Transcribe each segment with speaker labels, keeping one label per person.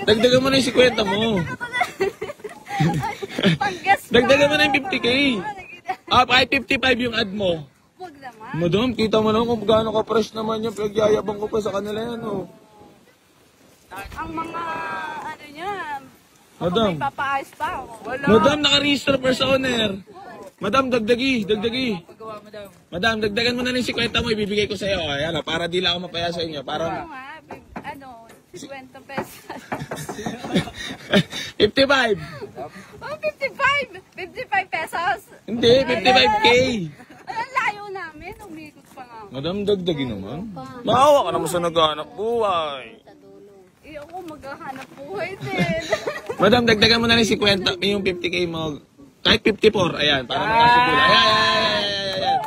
Speaker 1: Dagdagan mo na yung 50 mo. Dagdagan mo na yung 50K. Kahit 55 yung ad mo.
Speaker 2: Huwag naman.
Speaker 1: Madam, kita mo lang kung gaano ka-fresh naman yung pinagyayabang ko pa sa kanila yan, oh.
Speaker 2: Ang mga, ano niya,
Speaker 1: Madam.
Speaker 2: may papaayos pa.
Speaker 1: Madam, naka-register per sa owner. Madam, dagdagi. Madam, dagdagan mo na ng 50 mo, ibibigay ko sa iyo. Ayan, para di lang ako mapaya sa inyo. Para...
Speaker 2: Ano, 50 pesos.
Speaker 1: 55.
Speaker 2: Oh, 55! 55 pesos!
Speaker 1: Hindi, 55K.
Speaker 2: Ang layo namin, umikot pa nga.
Speaker 1: Madam, dagdagi naman. Maawa ka naman sa naghahanap buhay.
Speaker 2: Ako maghahanap buhay din.
Speaker 1: Madam, dagdagan mo na ng 50, yung 50K mo. Kahit 54, ayan, para makasugula. Ayan.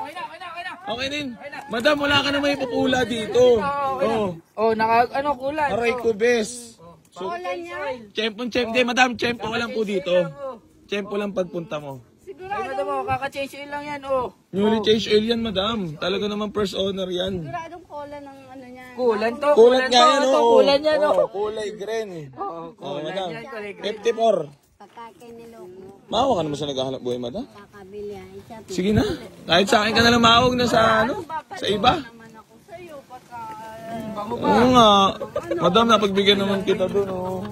Speaker 1: Okay din. Madam, wala ka naman ipupula dito.
Speaker 3: Oh, ano kulay?
Speaker 1: Aray ko, bes.
Speaker 2: Wala niya.
Speaker 1: Tiyempo. Hindi, madam, tiyempo ka lang po dito. Tiyempo lang pagpunta mo.
Speaker 3: Ay, madam, kaka-change oil lang yan, oh.
Speaker 1: Newly change oil yan, madam. Talaga naman first owner yan.
Speaker 2: Siguradong cola ng ano niya.
Speaker 3: Kulan to.
Speaker 1: Kulat nga yan, oh.
Speaker 3: Kulan yan, oh.
Speaker 1: Kulay green.
Speaker 3: Kulan
Speaker 1: madam.
Speaker 3: yan, kulay green.
Speaker 1: 54.
Speaker 2: Pagkakain niloko.
Speaker 1: Maawa ka naman sa naghahanap buhay, madam.
Speaker 2: Kakabili yan.
Speaker 1: Sige na. Kahit sa akin ka na lang maawag na sa ano, sa iba.
Speaker 2: Naman ako sa'yo pagka...
Speaker 1: Oo nga. Madam, napagbigyan naman kita doon, oh.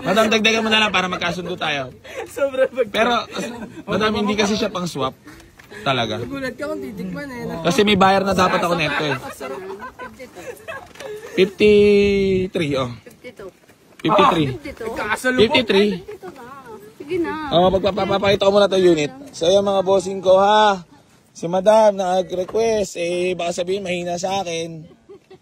Speaker 1: Madam, dagdagan mo na lang para magkasundo tayo.
Speaker 3: Sobrang
Speaker 1: Pero, madam, hindi kasi siya pang swap. Talaga.
Speaker 3: gulat ka kung titikman eh.
Speaker 1: Kasi may bayar na dapat ako neto eh. 53, oh.
Speaker 2: 52.
Speaker 1: 53. 53.
Speaker 2: Dito na. Sige na.
Speaker 1: Oh, pagpapakita ko muna to unit. So, yung mga bossing ko, ha. Si madam, nag-request, baka sabihin, mahina sa akin.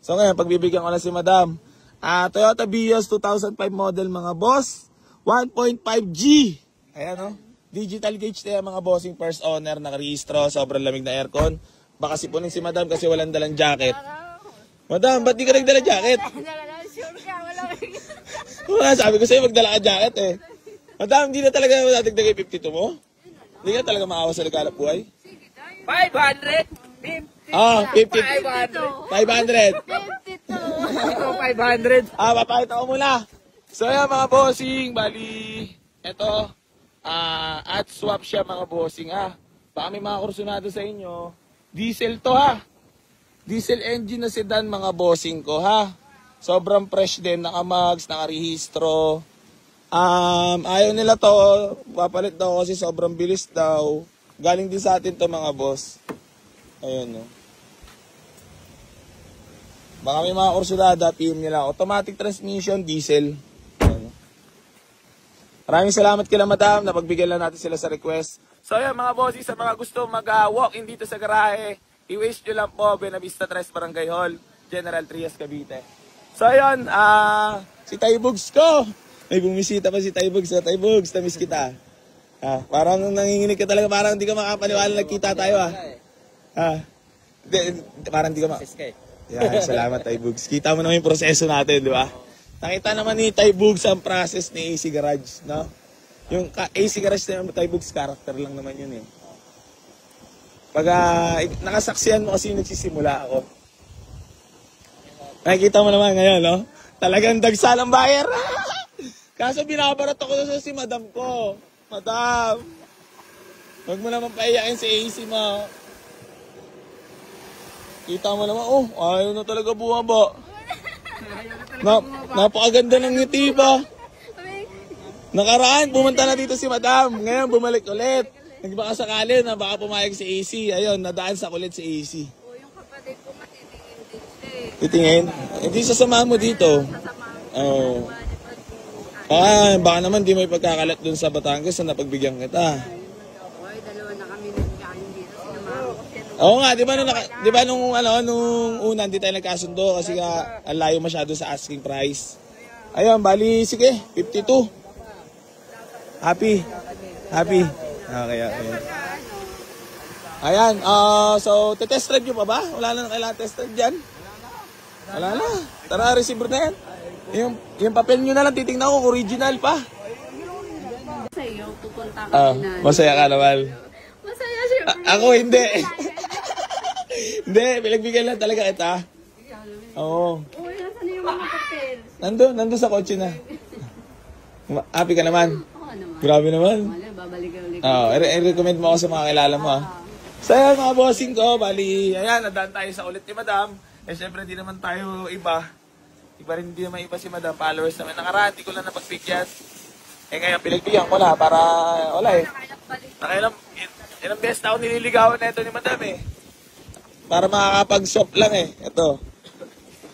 Speaker 1: So, ngayon, pagbibigyan ko na si madam. Toyota Vios 2005 model, mga boss. 1.5G. Ayan, oh. Digital gauge na yung mga bossing first owner, nakarehistro, sobrang lamig na aircon. Baka sipunin si madam kasi walang dalang jacket. Madam, ba't di ka nagdala jacket?
Speaker 2: Sure ka,
Speaker 1: Wala, sabi ko sa'yo, magdala ka jacket eh. Madam, hindi na talaga madadagdag yung 52 mo? Hindi ka talaga maawa sa naghanap buhay?
Speaker 3: 500.
Speaker 1: 500.
Speaker 3: 500.
Speaker 1: Papakita ko muna. So yan mga bossing, bali, eto, at swap siya mga bossing Baka may mga kursunado sa inyo. Diesel to ha. Diesel engine na sedan mga bossing ko ha. Sobrang fresh din, naka-mags, naka-rehistro. Ayaw nila to, papalit daw kasi sobrang bilis daw. Galing din sa atin to mga boss. Ayun no. Baka may mga kursulada, PM nila. Automatic transmission, diesel. Ayun, no? Maraming salamat kila madam, napagbigyan lang natin sila sa request. So yan mga bossy, sa mga gusto mag-walk-in dito sa garahe, i-wish nyo lang po, Benavista 3 Barangay Hall, General Trias, Cavite. So ayun, si Taybugs ko. May bumisita pa si Taybugs. Taybugs, tamis kita. Parang nanginginig ka talaga, parang hindi ka makapaniwala nagkita tayo parang hindi ka Yeah, salamat Taybugs. Kita mo naman yung proseso natin, di ba? Nakita naman ni Taybugs ang process ni AC Garage, no? Yung AC Garage na yung Taybugs, character lang naman yun eh. Pag nakasaksihan mo kasi nagsisimula ako. Nakikita mo naman ngayon, no? Talagang dagsalang buyer. Kaso binabarat ako sa si madam ko. Madam, huwag mo naman paiyakin si AC mo. Kita mo naman, ayaw na talaga bumaba. Napakaganda ng ngiti ba? Nakaraan, pumunta na dito si madam. Ngayon, bumalik ulit. Nagbaka sakali na baka pumayag si AC. Ayun, nadaan sa kulit si AC.
Speaker 2: Yung kapatid ko matitingin din siya eh.
Speaker 1: Titingin? Hindi sasamahan mo dito. Oo. Baka naman di may pagkakalat dun sa Batangas na napagbigyan kita.
Speaker 2: Dalawa na kami nagkain dito. Sinamahan ko siya.
Speaker 1: Oo nga, di ba nung una hindi tayo nagkasundo kasi nga ang layo masyado sa asking price. Ayun, bali, sige, 52. Happy. Okay. Ayan, so, test drive nyo pa ba? Wala na kailangan test drive dyan? Wala na. Tara, receiver na yan. Yung papel nyo na lang, titignan ko, original pa.
Speaker 2: Sa iyo, pupunta ka na.
Speaker 1: Masaya ka naman.
Speaker 2: Masaya siya.
Speaker 1: Ako hindi. Hindi, pinagbigyan lang talaga kita. Oo.
Speaker 2: Uy, nasan yung mga papel?
Speaker 1: Nandun sa kotse na. Happy ka naman?
Speaker 2: Oo naman.
Speaker 1: Grabe naman.
Speaker 2: Wala, babalik ka ulit.
Speaker 1: Oo, i-recommend mo ako sa mga kilala mo, ha? So, ayan, mga bossing ko, bali, ayan, nadaan tayo sa ulit ni Madam. Eh, syempre, di naman tayo iba. Iba rin, di naman iba si Madam. Followers naman. Nakaraan, di ko lang napagbigyan. Eh, ngayon, pinagbigyan ko na para, wala eh. Ilang beses na ako nililigawan na ito ni Madam eh. Para makakapag-shop lang eh. Ito.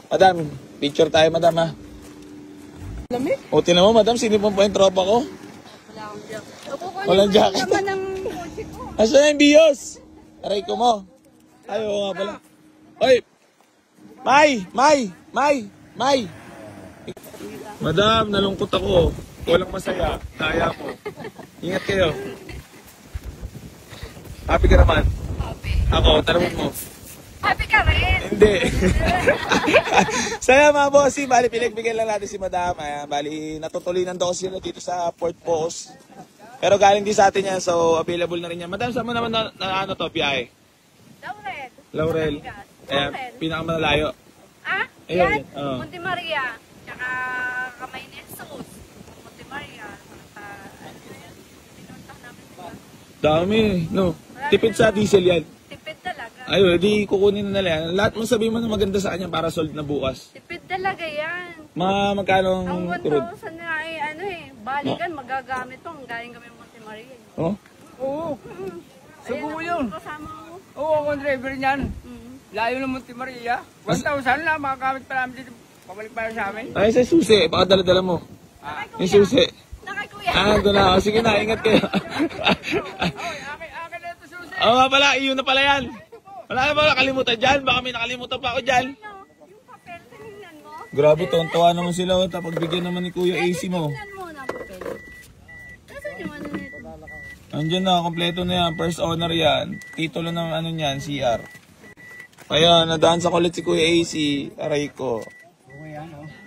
Speaker 1: Madam, picture tayo, Madam, ha? O, tinan mo, Madam, sinipon po yung tropa ko.
Speaker 2: Wala akong jacket.
Speaker 1: Walang jacket.
Speaker 2: Naman ng kotse ko.
Speaker 1: Asa na yung bios? Aray ko mo. Ay, oo nga pala. Oy! May! Madam, nalungkot ako. Walang masaya. Kaya mo. Ingat kayo. Happy ka naman?
Speaker 2: Happy.
Speaker 1: Ako, tanong mo.
Speaker 2: Happy ka rin.
Speaker 1: Hindi. Saya mga bossy, bali pinagbigyan lang natin si Madam. Ayan, bali natutulinan daw sila dito sa Port Post. Pero galing din sa atin yan, so available na rin yan. Madam, saan mo naman na ano to, biyahe? Laurel. Ayan, pinakamalayo.
Speaker 2: Ah?
Speaker 1: Ayun,
Speaker 2: Yan?
Speaker 1: oo.
Speaker 2: Monte Maria. Tsaka Kamay ni Jesus. Monte Maria. Pinuntak namin diba?
Speaker 1: Dami, no? Tipid sa diesel yan.
Speaker 2: Tipid talaga.
Speaker 1: Ayun, di kukunin na nila yan. Lahat mo sabihin mo na maganda sa kanya para sold na bukas.
Speaker 2: Tipid talaga yan.
Speaker 1: Magkano
Speaker 2: Ang
Speaker 1: ang kurod?
Speaker 2: 1,000 na ay ano eh. Balikan, magagamit to. Galing kami Monte Maria.
Speaker 1: Oh?
Speaker 3: Oo. Subo yun.
Speaker 2: Kasama ko.
Speaker 3: Oo, ako ang driver niyan.
Speaker 2: Mm.
Speaker 3: Layo ng Monte Maria. 1,000 lang, makakamit pa namin dito. Pabalik pa sa amin.
Speaker 1: Ay, sa susi. Baka dala-dala mo. Yung susi.
Speaker 2: Nakay kuya.
Speaker 1: Ito na. O, sige na, ingat kayo.
Speaker 3: Oy, akin na ito susi.
Speaker 1: Oo nga pala, iyon na pala yan. Wala na ba nakalimutan dyan? Baka may nakalimutan pa ako dyan.
Speaker 2: Ano? Yung papel, tinignan mo.
Speaker 1: Grabe, tuwan-tuwa naman sila. Tapos bigyan naman ni Kuya AC mo.
Speaker 2: Tingnan mo na papel. Nasaan yung ano nito?
Speaker 1: Andiyan na, kompleto na yan. First owner yan. Titulo ng ano niyan, CR. Kaya, nadaan sa kulit si Kuya AC. Aray ko.
Speaker 3: Oo yan, oh.